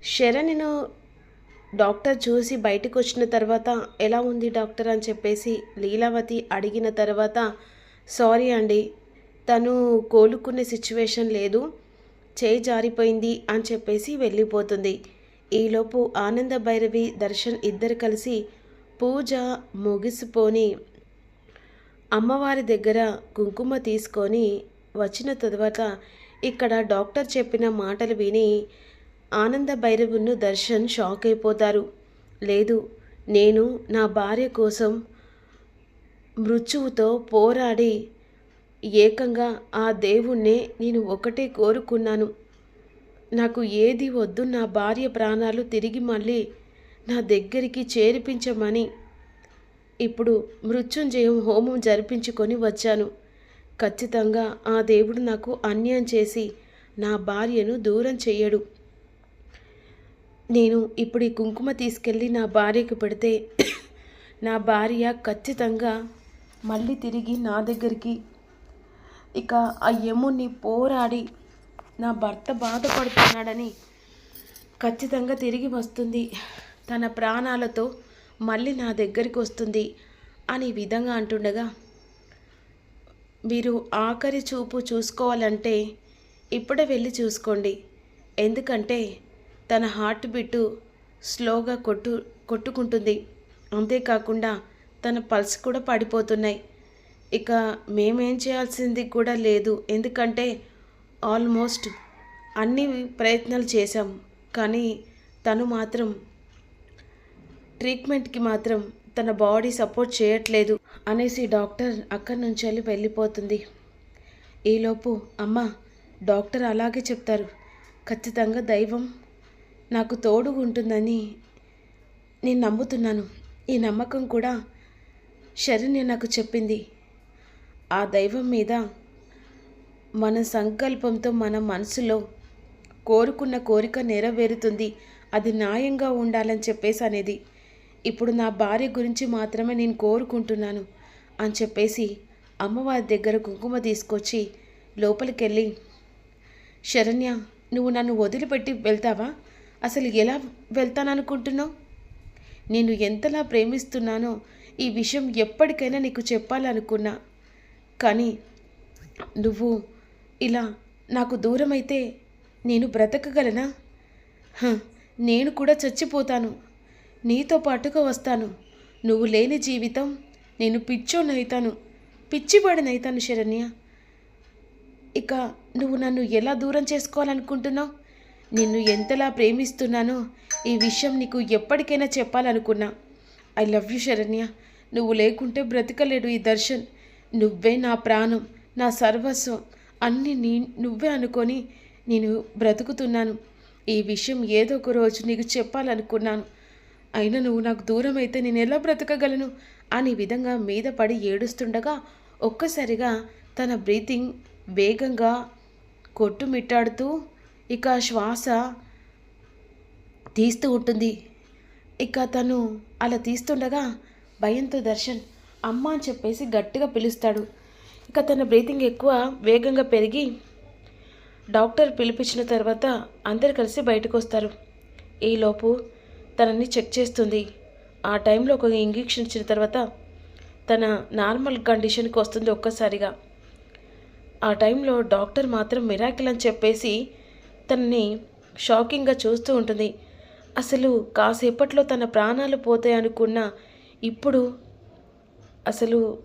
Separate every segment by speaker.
Speaker 1: శరణ్‌ను doctor చూసి బయటికొచ్చిన తర్వాత, "ఎలా ఉంది డాక్టర్" అని చెప్పేసి లీలావతి అడిగిన తర్వాత, "సారీ అండి. తను కోలుకునే సిచ్యువేషన్ లేదు. చేయి జారిపోయింది" అని చెప్పేసి వెళ్ళిపోతుంది. ఈలోపు ఆనంద భైరవి, దర్శన్ ఇద్దరు కలిసి పూజ ముగిసిపోని అమ్మవారి దగ్గర కుంకుమ తీసుకొని వచ్చిన తరువాత ఇక్కడ డాక్టర్ చెప్పిన మాటలు విని ఆనంద భైరవును దర్శన్ షాక్ అయిపోతారు. లేదు, నేను నా భార్య కోసం మృత్యువుతో పోరాడి ఏకంగా ఆ దేవుణ్ణే నేను ఒకటే కోరుకున్నాను. నాకు ఏది వద్దు, నా భార్య ప్రాణాలు తిరిగి మళ్ళీ నా దగ్గరికి చేర్పించమని ఇప్పుడు మృత్యుంజయం హోమం జరిపించుకొని వచ్చాను. ఖచ్చితంగా ఆ దేవుడు నాకు అన్యాయం చేసి నా భార్యను దూరం చెయ్యడు. నేను ఇప్పుడు ఈ కుంకుమ తీసుకెళ్ళి నా భార్యకు పెడితే నా భార్య ఖచ్చితంగా మళ్ళీ తిరిగి నా దగ్గరికి ఇక ఆ యముని పోరాడి నా భర్త బాధపడుతున్నాడని ఖచ్చితంగా తిరిగి వస్తుంది, తన ప్రాణాలతో మళ్ళీ నా దగ్గరికి వస్తుంది అని విధంగా అంటుండగా, మీరు ఆఖరి చూపు చూసుకోవాలంటే ఇప్పుడే వెళ్ళి చూసుకోండి. ఎందుకంటే తన హార్ట్ బీటు స్లోగా కొట్టుకుంటుంది. అంతేకాకుండా తన పల్స్ కూడా పడిపోతున్నాయి. ఇక మేమేం చేయాల్సింది కూడా లేదు. ఎందుకంటే ఆల్మోస్ట్ అన్ని ప్రయత్నాలు చేశాం. కానీ తను మాత్రం ట్రీట్మెంట్కి మాత్రం తన బాడీ సపోర్ట్ చేయట్లేదు అనేసి డాక్టర్ అక్కడి నుంచి వెళ్ళిపోతుంది. ఈలోపు అమ్మ, డాక్టర్ అలాగే చెప్తారు, ఖచ్చితంగా దైవం నాకు తోడుగా ఉంటుందని నేను నమ్ముతున్నాను. ఈ నమ్మకం కూడా శరణ్య నాకు చెప్పింది. ఆ దైవం మీద మన సంకల్పంతో మన మనసులో కోరుకున్న కోరిక నెరవేరుతుంది. అది న్యాయంగా ఉండాలని చెప్పేసి అనేది. ఇప్పుడు నా భార్య గురించి మాత్రమే నేను కోరుకుంటున్నాను అని చెప్పేసి అమ్మవారి దగ్గర కుంకుమ తీసుకొచ్చి లోపలికెళ్ళి, శరణ్య, నువ్వు నన్ను వదిలిపెట్టి వెళ్తావా? అసలు ఎలా వెళ్తాననుకుంటున్నావు? నేను ఎంతలా ప్రేమిస్తున్నానో ఈ విషయం ఎప్పటికైనా నీకు చెప్పాలనుకున్నా. కానీ నువ్వు ఇలా నాకు దూరమైతే నేను బ్రతకగలనా? నేను కూడా చచ్చిపోతాను. నీతో పాటుగా వస్తాను. నువ్వు లేని జీవితం, నేను పిచ్చోనైతాను, పిచ్చివాడినైతాను శరణ్య. ఇక నువ్వు నన్ను ఎలా దూరం చేసుకోవాలనుకుంటున్నావు? నిన్ను ఎంతలా ప్రేమిస్తున్నానో ఈ విషయం నీకు ఎప్పటికైనా చెప్పాలనుకున్నా. I love you Saranya. నువ్వు లేకుంటే బ్రతకలేడు ఈ దర్శన్. నువ్వే నా ప్రాణం, నా సర్వస్వం, అన్నీ నువ్వే అనుకొని నేను బ్రతుకుతున్నాను. ఈ విషయం ఏదో ఒక రోజు నీకు చెప్పాలనుకున్నాను. అయినా నువ్వు నాకు దూరం అయితే నేను ఎలా బ్రతకగలను అని విధంగా మీద పడి ఏడుస్తుండగా ఒక్కసారిగా తన బ్రీతింగ్ వేగంగా కొట్టుమిట్టాడుతూ ఇక శ్వాస తీస్తూ ఉంటుంది. ఇక తను అలా తీస్తుండగా భయంతో దర్శన్ అమ్మ అని చెప్పేసి గట్టిగా పిలుస్తాడు. ఇక తన బ్రీతింగ్ ఎక్కువ వేగంగా పెరిగి డాక్టర్ పిలిపించిన తర్వాత అందరు కలిసి బయటకు వస్తారు. ఈలోపు తనని చెక్ చేస్తుంది. ఆ టైంలో ఒక ఇంజెక్షన్ ఇచ్చిన తర్వాత తన నార్మల్ కండిషన్కి వస్తుంది ఒక్కసారిగా. ఆ టైంలో డాక్టర్ మాత్రం మిరాకిల్ అని చెప్పేసి తనని షాకింగ్గా చూస్తూ ఉంటుంది. అసలు కాసేపట్లో తన ప్రాణాలు పోతాయి అనుకున్న ఇప్పుడు అసలు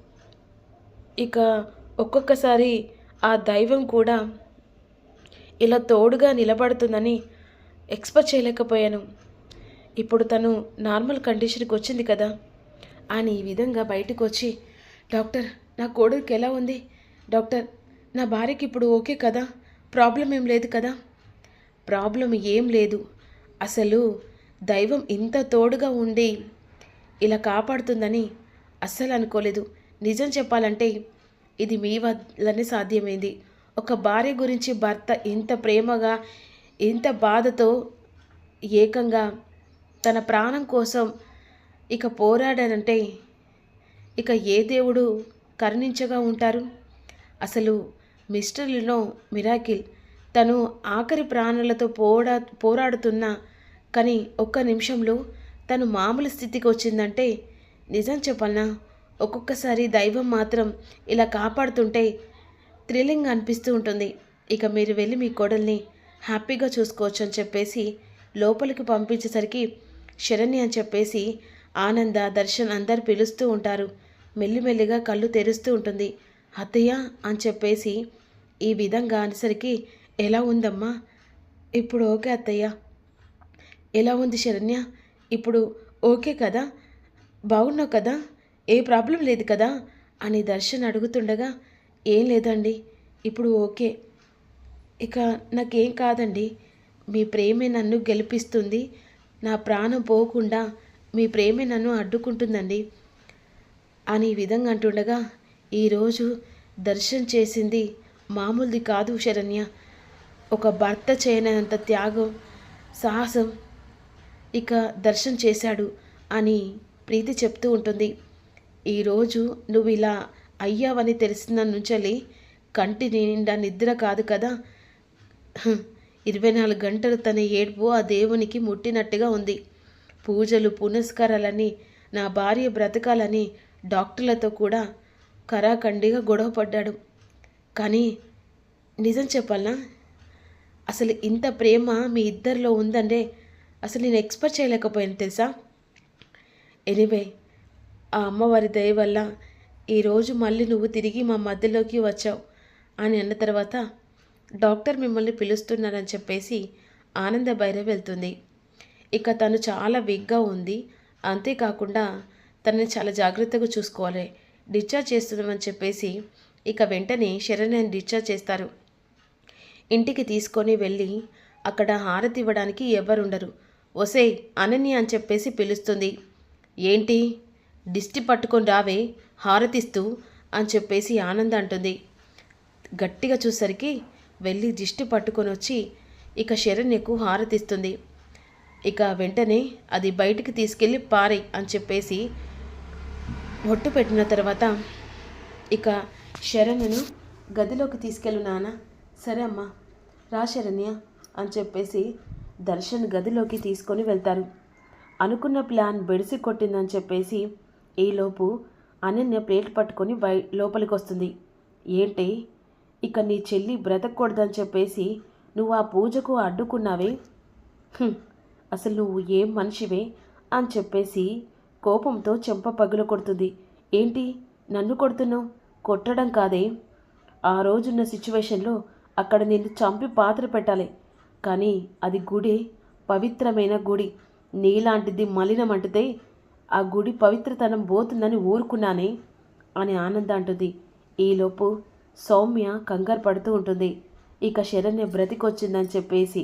Speaker 1: ఇక ఒక్కొక్కసారి ఆ దైవం కూడా ఇలా తోడుగా నిలబడుతుందని ఎక్స్పెక్ట్ చేయలేకపోయాను. ఇప్పుడు తను నార్మల్ కండిషన్కి వచ్చింది కదా అని ఈ విధంగా బయటకు వచ్చి, డాక్టర్, నా కోడలికి ఎలా ఉంది డాక్టర్? నా భార్యకి ఇప్పుడు ఓకే కదా? ప్రాబ్లం ఏం లేదు కదా? ప్రాబ్లం ఏం లేదు. అసలు దైవం ఇంత తోడుగా ఉండి ఇలా కాపాడుతుందని అస్సలు అనుకోలేదు. నిజం చెప్పాలంటే ఇది మీ వల్లనే సాధ్యమైంది. ఒక భార్య గురించి భర్త ఇంత ప్రేమగా, ఇంత బాధతో ఏకంగా తన ప్రాణం కోసం ఇక పోరాడానంటే ఇక ఏ దేవుడు కరుణించగా ఉంటారు? అసలు మిస్టర్ లినో మిరాకిల్ తను ఆఖరి ప్రాణులతో పోరాడుతున్న కానీ ఒక్క నిమిషంలో తను మామూలు స్థితికి వచ్చిందంటే నిజం చెప్పాలనా, ఒక్కొక్కసారి దైవం మాత్రం ఇలా కాపాడుతుంటే థ్రిల్లింగ్ అనిపిస్తూ ఉంటుంది. ఇక మీరు వెళ్ళి మీ కోడల్ని హ్యాపీగా చూసుకోవచ్చు అని చెప్పేసి లోపలికి పంపించేసరికి శరణ్య అని చెప్పేసి ఆనంద, దర్శన్ అందరు పిలుస్తూ ఉంటారు. మెల్లిమెల్లిగా కళ్ళు తెరుస్తూ ఉంటుంది. అత్తయ్య అని చెప్పేసి ఈ విధంగా అనేసరికి, ఎలా ఉందమ్మా? ఇప్పుడు ఓకే అత్తయ్య. ఎలా ఉంది శరణ్య? ఇప్పుడు ఓకే కదా? బాగున్నావు కదా? ఏ ప్రాబ్లం లేదు కదా అని దర్శన్ అడుగుతుండగా, ఏం లేదండి, ఇప్పుడు ఓకే. ఇక నాకేం కాదండి, మీ ప్రేమే నన్ను గెలిపిస్తుంది. నా ప్రాణం పోకుండా మీ ప్రేమే నన్ను అడ్డుకుంటుందండి అని ఈ విధంగా అంటుండగా, ఈరోజు దర్శన్ చేసింది మామూలుది కాదు శరణ్య. ఒక భర్త చేయనంత త్యాగం, సాహసం ఇక దర్శన్ చేశాడు అని ప్రీతి చెప్తూ ఉంటుంది. ఈరోజు నువ్వు ఇలా అయ్యావని తెలిసిన నుంచెల్లి కంటి నిండా నిద్ర కాదు కదా, 24 గంటలు తన ఏడుపు ఆ దేవునికి ముట్టినట్టుగా ఉంది. పూజలు పునస్కారాలని, నా భార్య బ్రతకాలని డాక్టర్లతో కూడా కరాఖండిగా గొడవపడ్డాడు. కానీ నిజం చెప్పాలనా, అసలు ఇంత ప్రేమ మీ ఇద్దరిలో ఉందంటే అసలు నేను ఎక్స్పెక్ట్ చేయలేకపోయాను తెలుసా. ఎనీవే, ఆ అమ్మవారి దయ వల్ల ఈరోజు మళ్ళీ నువ్వు తిరిగి మా మధ్యలోకి వచ్చావు అని అన్న తర్వాత, డాక్టర్ మిమ్మల్ని పిలుస్తున్నారని చెప్పేసి ఆనంద భైరవ్ వెళ్తుంది. ఇక తను చాలా వీక్గా ఉంది. అంతేకాకుండా తనని చాలా జాగ్రత్తగా చూసుకోవాలి, డిశ్చార్జ్ చేస్తున్నామని చెప్పేసి ఇక వెంటనే శరణ్యని డిశ్చార్జ్ చేస్తారు. ఇంటికి తీసుకొని వెళ్ళి అక్కడ హారతి ఇవ్వడానికి ఎవరుండరు. ఒసే అనన్య అని చెప్పేసి పిలుస్తుంది. ఏంటి దిష్టి పట్టుకొని రావే హారతిస్తూ అని చెప్పేసి ఆనంద అంటుంది. గట్టిగా చూసరికి వెళ్ళి దిష్టి పట్టుకొని వచ్చి ఇక శరణ్యకు హారతిస్తుంది. ఇక వెంటనే అది బయటికి తీసుకెళ్ళి పారై అని చెప్పేసి ఒట్టు పెట్టిన తర్వాత ఇక శరణ్యను గదిలోకి తీసుకెళ్ళు నాన్న. సరే అమ్మా, రా శరణ్య అని చెప్పేసి దర్శన్ గదిలోకి తీసుకొని వెళ్తారు. అనుకున్న ప్లాన్ బెడిసి కొట్టిందని చెప్పేసి ఈలోపు అనన్య ప్లేట్ పట్టుకొని లోపలికి వస్తుంది. ఏంటి, ఇక నీ చెల్లి బ్రతకూడదని చెప్పేసి నువ్వు ఆ పూజకు అడ్డుకున్నావే, అసలు నువ్వు ఏం మనిషివే అని చెప్పేసి కోపంతో చెంప పగులు కొడుతుంది. ఏంటి నన్ను కొడుతున్నావు? కొట్టడం కాదే, ఆ రోజున్న సిచ్యువేషన్లో అక్కడ నిన్ను చంపి పాత్ర పెట్టాలి, కానీ అది గుడి, పవిత్రమైన గుడి. నీలాంటిది మలినం అంటితే ఆ గుడి పవిత్రతనం పోతుందని ఊరుకున్నానే అని ఆనంద అంటుంది. ఈలోపు సౌమ్య కంగారు పడుతూ ఉంటుంది. ఇక శరణ్య బ్రతికొచ్చిందని చెప్పేసి